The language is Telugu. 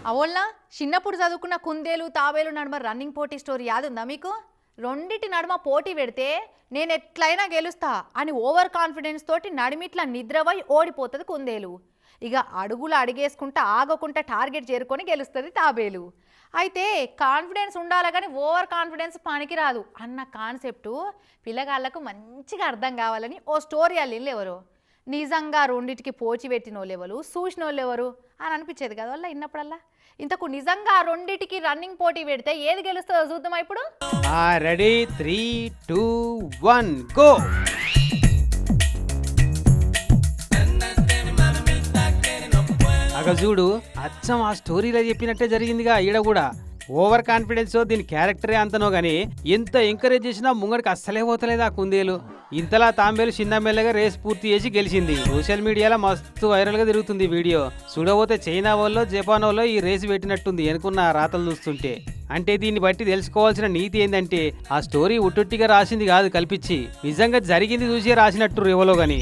అవోల్లా చిన్నప్పుడు చదువుకున్న కుందేలు తాబేలు నడుమ రన్నింగ్ పోటీ స్టోరీ యాదుందా మీకు? రెండిటి నడుమ పోటీ పెడితే నేను ఎట్లయినా గెలుస్తా అని ఓవర్ కాన్ఫిడెన్స్ తోటి నడిమిట్లా నిద్రవై ఓడిపోతుంది కుందేలు. ఇక అడుగులు అడిగేసుకుంటా ఆగకుండా టార్గెట్ చేరుకొని గెలుస్తుంది తాబేలు. అయితే కాన్ఫిడెన్స్ ఉండాలి కానీ ఓవర్ కాన్ఫిడెన్స్ పనికిరాదు అన్న కాన్సెప్టు పిల్లగాళ్ళకు మంచిగా అర్థం కావాలని ఓ స్టోరీ అల్లిళ్ళు ఎవరు నిజంగా రెండింటికి పోచి పెట్టిన వాళ్ళు ఎవరు చూసిన వాళ్ళు ఎవరు అని అనిపించేది కదా వాళ్ళ ఇన్నప్పుడల్లా. ఇంతకు నిజంగా రెండింటికి రన్నింగ్ పోటీ పెడితే ఏది గెలుస్తుందో చూద్దామా ఇప్పుడు. Ready 3, 2, 1 go. అగ చూడు అచ్చం ఆ స్టోరీలో చెప్పినట్టే జరిగిందిగా. ఈడ కూడా ఓవర్ కాన్ఫిడెన్స్ దీని క్యారెక్టరే అంతనో గానీ ఎంత ఎంకరేజ్ చేసినా ముంగడికి అస్సలే పోతలేదు ఆ కుందేలు. ఇంతలా తాంబేలు చిన్న మెల్లగా రేస్ పూర్తి చేసి గెలిచింది. సోషల్ మీడియాలో మస్తు వైరల్ గా తిరుగుతుంది వీడియో. చూడబోతే చైనా వాళ్ళు జపాన్ వాళ్ళు ఈ రేసు పెట్టినట్టుంది అనుకున్న రాతలు చూస్తుంటే. అంటే దీన్ని బట్టి తెలుసుకోవాల్సిన నీతి ఏంటంటే ఆ స్టోరీ ఉట్టుట్టిగా రాసింది కాదు కల్పించి, నిజంగా జరిగింది చూసి రాసినట్టు రేవలో గాని.